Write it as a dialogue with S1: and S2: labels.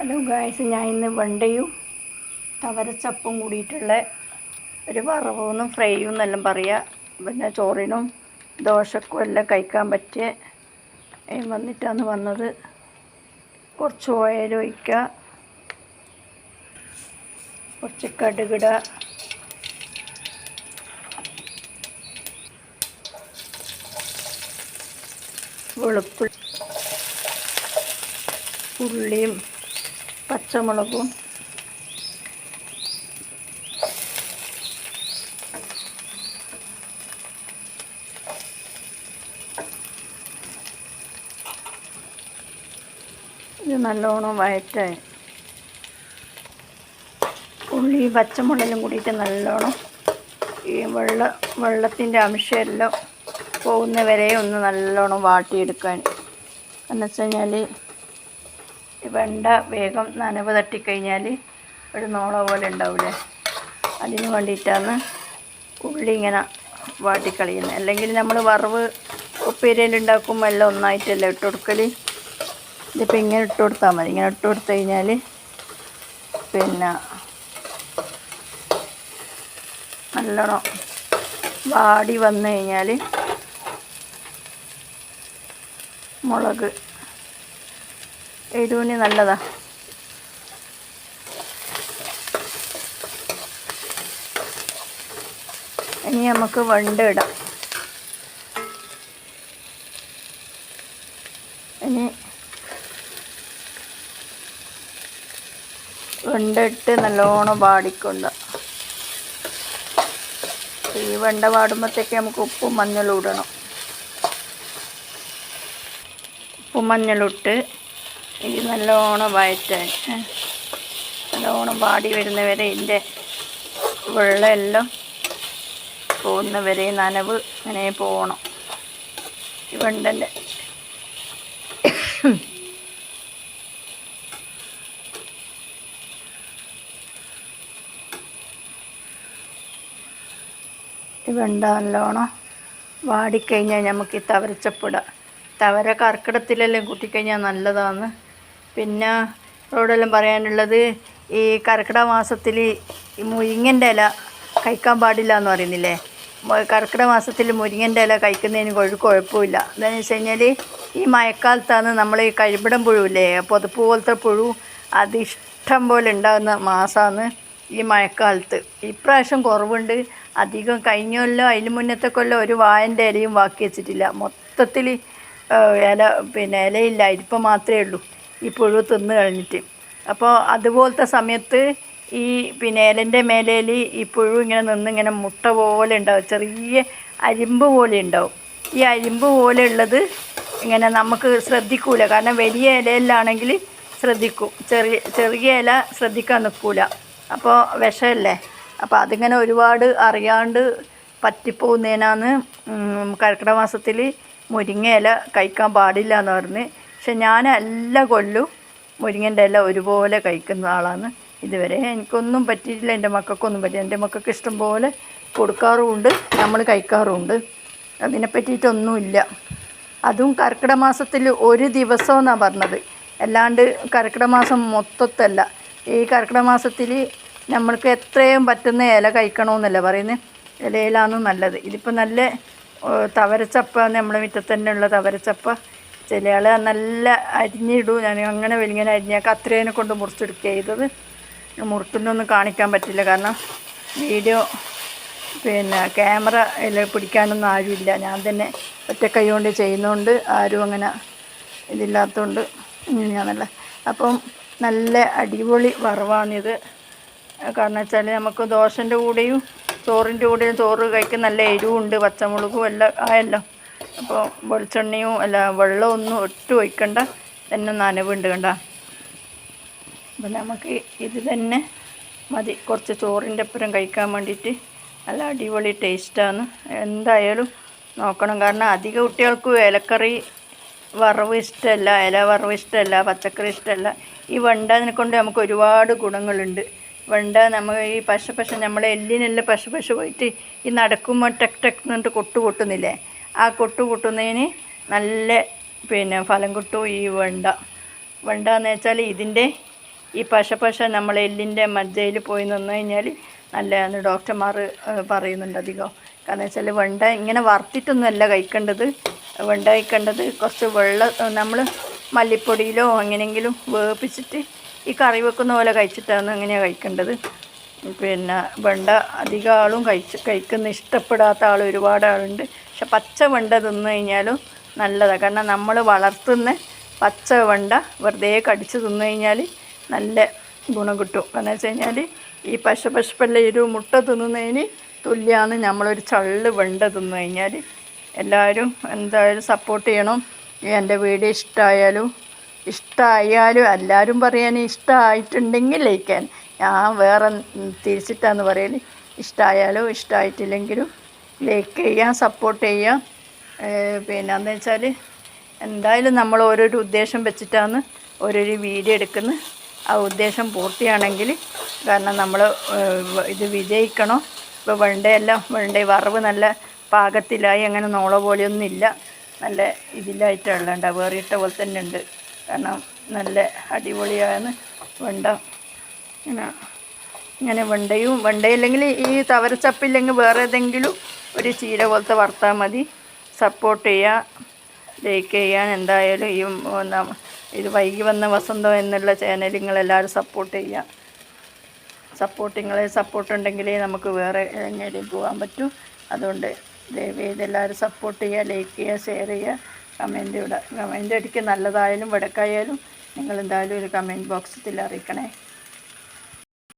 S1: Hello guys, ഞാൻ ഇന്ന് വെണ്ടയും തവരച്ചപ്പും കൂടിയിട്ടുള്ള ഒരു വറവെന്നും ഫ്രൈയും എന്നെല്ലാം പറയുക. പിന്നെ ചോറിനും ദോശക്കും എല്ലാം കഴിക്കാൻ പറ്റിയ വന്നിട്ടാണ് വന്നത്. കുറച്ച് ഓയിൽ ഒഴിക്കുക, കുറച്ച് കടുകിട, വെളുത്തുള്ളി, ഉള്ളിയും പച്ചമുളകും, ഇത് നല്ലോണം വഴറ്റായി ഉള്ളി പച്ചമുളകും കൂടിയിട്ട് നല്ലോണം ഈ വെള്ളത്തിൻ്റെ അംശമെല്ലാം പോകുന്നവരെ ഒന്ന് നല്ലോണം വാട്ടിയെടുക്കാൻ. എന്ന് വെച്ച് കഴിഞ്ഞാൽ വെണ്ട വേഗം നനവ് തട്ടിക്കഴിഞ്ഞാൽ ഒരു നോള പോലെ ഉണ്ടാവില്ലേ, അതിന് വേണ്ടിയിട്ടാണ് ഉള്ളി ഇങ്ങനെ വാട്ടിക്കളിയുന്നത്. അല്ലെങ്കിൽ നമ്മൾ വറവ് ഉപ്പേരിയിലുണ്ടാക്കുമ്പോൾ എല്ലാം ഒന്നായിട്ടല്ല ഇട്ട് കൊടുക്കൽ. ഇതിപ്പോൾ ഇങ്ങനെ ഇട്ട് കൊടുത്താൽ മതി. ഇങ്ങനെ ഇട്ട് കൊടുത്തു കഴിഞ്ഞാൽ പിന്നെ നല്ലോണം വാടി വന്നു കഴിഞ്ഞാൽ മുളക് എരിവിന് നല്ലതാണ്. ഇനി നമുക്ക് വെണ്ട ഇടാം. ഇനി വെണ്ട ഇട്ട് നല്ലോണം വാടിക്കൊണ്ട് ഈ വെണ്ട വാടുമ്പോഴത്തേക്ക് നമുക്ക് ഉപ്പും മഞ്ഞളും ഇടണം. ഉപ്പും മഞ്ഞളിട്ട് ഇത് നല്ലോണം വഴറ്റാൻ, നല്ലോണം വാടി വരുന്നവരെ ഇതിൻ്റെ വെള്ളമെല്ലാം പോകുന്നവരെ നനവ് ഇങ്ങനെ പോകണം. ഈ വെണ്ടൻ്റെ ഈ വെണ്ട നല്ലോണം വാടിക്കഴിഞ്ഞാൽ നമുക്ക് ഈ തവരച്ചപ്പിടാം. തവര കർക്കിടത്തിലെല്ലാം കൂട്ടിക്കഴിഞ്ഞാൽ നല്ലതാണ്. പിന്നെ അവരോടെല്ലാം പറയാനുള്ളത്, ഈ കർക്കിടക മാസത്തിൽ ഈ മുരിങ്ങൻ്റെ ഇല കഴിക്കാൻ പാടില്ല എന്ന് പറയുന്നില്ലേ. കർക്കിടക മാസത്തിൽ മുരിങ്ങൻ്റെ ഇല കഴിക്കുന്നതിന് ഒരു കുഴപ്പമില്ല. എന്താണെന്ന് വെച്ച് കഴിഞ്ഞാൽ ഈ മഴക്കാലത്താണ് നമ്മൾ ഈ കഴിപ്പിടം പുഴുവില്ലേ, പൊതുപ്പ് പോലത്തെ പുഴു, അത് ഇഷ്ടം പോലെ ഉണ്ടാകുന്ന മാസമാണ് ഈ മഴക്കാലത്ത്. ഇപ്രാവശ്യം കുറവുണ്ട്. അധികം കഴിഞ്ഞ കൊല്ലം അതിന് മുന്നത്തെ കൊല്ലം ഒരു വാഴൻ്റെ ഇലയും ബാക്കി വെച്ചിട്ടില്ല. മൊത്തത്തിൽ ഇലയില്ല, ഇപ്പം മാത്രമേ ഉള്ളൂ ഈ പുഴു തിന്ന് കഴിഞ്ഞിട്ട്. അപ്പോൾ അതുപോലത്തെ സമയത്ത് ഈ ഇലൻ്റെ മേലയിൽ ഈ പുഴു ഇങ്ങനെ നിന്നിങ്ങനെ മുട്ട പോലെ ഉണ്ടാവും, ചെറിയ അരിമ്പ് പോലെ ഉണ്ടാവും. ഈ അരിമ്പ് പോലെ ഉള്ളത് ഇങ്ങനെ നമുക്ക് ശ്രദ്ധിക്കൂല. കാരണം വലിയ ഇലയിലാണെങ്കിൽ ശ്രദ്ധിക്കും, ചെറിയ ഇല ശ്രദ്ധിക്കാൻ നിൽക്കൂല. അപ്പോൾ വിഷമല്ലേ. അപ്പോൾ അതിങ്ങനെ ഒരുപാട് അറിയാണ്ട് പറ്റിപ്പോകുന്നതിനാണ് കർക്കിടക മാസത്തിൽ മുരിങ്ങ ഇല കഴിക്കാൻ പാടില്ല എന്ന് പറഞ്ഞ്. പക്ഷെ ഞാൻ എല്ലാ കൊല്ലവും മുരിങ്ങൻ്റെ ഇല ഒരുപോലെ കഴിക്കുന്ന ആളാണ്. ഇതുവരെ എനിക്കൊന്നും പറ്റിയിട്ടില്ല, എൻ്റെ മക്കൾക്കൊന്നും പറ്റില്ല. എൻ്റെ മക്കൾക്ക് ഇഷ്ടം പോലെ കൊടുക്കാറുമുണ്ട്, നമ്മൾ കഴിക്കാറുമുണ്ട്. അതിനെ പറ്റിയിട്ടൊന്നുമില്ല. അതും കർക്കിടക മാസത്തിൽ ഒരു ദിവസം എന്നാണ് പറഞ്ഞത്, അല്ലാണ്ട് കർക്കിടക മാസം മൊത്തത്തല്ല. ഈ കർക്കിടക മാസത്തിൽ നമ്മൾക്ക് എത്രയും പറ്റുന്ന ഇല കഴിക്കണമെന്നല്ല പറയുന്നത്, ഇലയിലാണ് നല്ലത്. ഇതിപ്പോൾ നല്ല തവരച്ചപ്പ, നമ്മളെ മുറ്റത്ത് തന്നെ ഉള്ള തവരച്ചപ്പ. ചില ആൾ നല്ല അരിഞ്ഞിടും, ഞാൻ അങ്ങനെ വലിങ്ങനെ അരിഞ്ഞാൽ അത്രേനെ കൊണ്ട് മുറിച്ചെടുക്കുക ചെയ്തത്. മുറിക്കുന്നൊന്നും കാണിക്കാൻ പറ്റില്ല, കാരണം വീഡിയോ ക്യാമറ എല്ലാം പിടിക്കാനൊന്നും ആരുമില്ല. ഞാൻ തന്നെ ഒറ്റക്കൈ കൊണ്ട് ചെയ്യുന്നതുകൊണ്ട് ആരും അങ്ങനെ ഇതില്ലാത്തതുകൊണ്ട് ഇങ്ങനെയാണല്ലോ. അപ്പം നല്ല അടിപൊളി വറവാണിത്. കാരണം വെച്ചാൽ നമുക്ക് ദോശൻ്റെ കൂടെയും ചോറിൻ്റെ കൂടെയും ചോറ് കഴിക്കാൻ നല്ല എരിവുണ്ട്, പച്ചമുളകും എല്ലാം ആയല്ലോ. അപ്പോൾ വെളിച്ചെണ്ണയും അല്ല വെള്ളമൊന്നും ഒട്ടും ഒഴിക്കണ്ട, തന്നെ നനവുണ്ട് കണ്ട. അപ്പം നമുക്ക് ഇത് തന്നെ മതി കുറച്ച് ചോറിൻ്റെ ഒപ്പം കഴിക്കാൻ വേണ്ടിയിട്ട്. നല്ല അടിപൊളി ടേസ്റ്റാണ്. എന്തായാലും നോക്കണം. കാരണം അധിക കുട്ടികൾക്കും ഇലക്കറി വറവ് ഇഷ്ടമല്ല, ഇല വറവ് ഇഷ്ടമല്ല, പച്ചക്കറി ഇഷ്ടമല്ല. ഈ വെണ്ടതിനെ കൊണ്ട് നമുക്ക് ഒരുപാട് ഗുണങ്ങളുണ്ട്. വെണ്ട നമ്മൾ ഈ പശ നമ്മളെ എല്ലിനെല്ലാം പശ പോയിട്ട് ഈ നടക്കുമ്പോൾ ടെക് ടെക് എന്നിട്ട് കൊട്ടു കൊട്ടുന്നില്ലേ, ആ കൊട്ടു കൊട്ടുന്നതിന് നല്ല ഫലം കിട്ടും ഈ വെണ്ട എന്ന് വെച്ചാൽ ഇതിൻ്റെ ഈ പശ നമ്മൾ എല്ലിൻ്റെ മജ്ജയിൽ പോയി നിന്ന് കഴിഞ്ഞാൽ നല്ലതാണ് ഡോക്ടർമാർ പറയുന്നുണ്ട് അധികം. കാരണം വെച്ചാൽ വെണ്ട ഇങ്ങനെ വറുത്തിട്ടൊന്നുമല്ല കഴിക്കേണ്ടത്. വെണ്ട കഴിക്കേണ്ടത് കുറച്ച് വെള്ളം നമ്മൾ മല്ലിപ്പൊടിയിലോ എങ്ങനെയെങ്കിലും വേപ്പിച്ചിട്ട് ഈ കറി വെക്കുന്ന പോലെ കഴിച്ചിട്ടാണ് അങ്ങനെയാണ് കഴിക്കേണ്ടത്. പിന്നെ വെണ്ട അധികം ആളും കഴിക്കുന്ന ഇഷ്ടപ്പെടാത്ത ആൾ ഒരുപാട് ആളുണ്ട്. പക്ഷെ പച്ച വെണ്ട തിന്നു കഴിഞ്ഞാലും നല്ലതാണ്. കാരണം നമ്മൾ വളർത്തുന്ന പച്ച വെണ്ട വെറുതെ കടിച്ച് തിന്നു കഴിഞ്ഞാൽ നല്ല ഗുണം കിട്ടും. കാരണം വെച്ച് കഴിഞ്ഞാൽ ഈ പശപ്പല്ല ഒരു മുട്ട തിന്നുന്നതിന് തുല്യമാണ് നമ്മളൊരു ചള്ള് വെണ്ട തിന്നു കഴിഞ്ഞാൽ. എല്ലാവരും എന്തായാലും സപ്പോർട്ട് ചെയ്യണം. എൻ്റെ വീഡിയോ ഇഷ്ടമായാലും എല്ലാവരും പറയാൻ ഇഷ്ടമായിട്ടുണ്ടെങ്കിൽ ലൈക്കാൻ. ഞാൻ വേറെ തിരിച്ചിട്ടാന്ന് പറയൽ. ഇഷ്ടമായാലും ഇഷ്ടമായിട്ടില്ലെങ്കിലും ലൈക്ക് ചെയ്യാം, സപ്പോർട്ട് ചെയ്യാം. പിന്നെ എന്താ വെച്ചാൽ എന്തായാലും നമ്മൾ ഓരോരോ ഉദ്ദേശം വെച്ചിട്ടാണ് ഓരോരോ വീഡിയോ എടുക്കുന്നത്. ആ ഉദ്ദേശം പൂർത്തിയാണെങ്കിൽ കാരണം നമ്മൾ ഇത് വിജയിക്കണം. ഇപ്പോൾ വെണ്ട വറവ് നല്ല പാകത്തിലായി, അങ്ങനെ നോള പോലെയൊന്നും ഇല്ല, നല്ല ഇതിലായിട്ടുള്ള വേറിയിട്ട പോലെ തന്നെ ഉണ്ട്. കാരണം നല്ല അടിപൊളിയാണ് വെണ്ട. ഇങ്ങനെ വെണ്ടയില്ലെങ്കിൽ ഈ തവരച്ചപ്പില്ലെങ്കിൽ വേറെ ഏതെങ്കിലും ഒരു ചീര പോലത്തെ വറുത്താൽ മതി. സപ്പോർട്ട് ചെയ്യുക, ലൈക്ക് ചെയ്യാൻ. എന്തായാലും ഈ ഇത് വൈകി വന്ന വസന്തം എന്നുള്ള ചാനൽ നിങ്ങളെല്ലാവരും സപ്പോർട്ട് ചെയ്യുക. സപ്പോർട്ട് ഉണ്ടെങ്കിലേ നമുക്ക് വേറെ എങ്ങനെയും പോകാൻ പറ്റൂ. അതുകൊണ്ട് ദയവേത് എല്ലാവരും സപ്പോർട്ട് ചെയ്യുക, ലൈക്ക് ചെയ്യുക, ഷെയർ ചെയ്യുക, കമൻറ്റ് അടിക്കുക. നല്ലതായാലും വടക്കായാലും നിങ്ങളെന്തായാലും ഒരു കമൻറ്റ് ബോക്സിൽ അറിയിക്കണേ.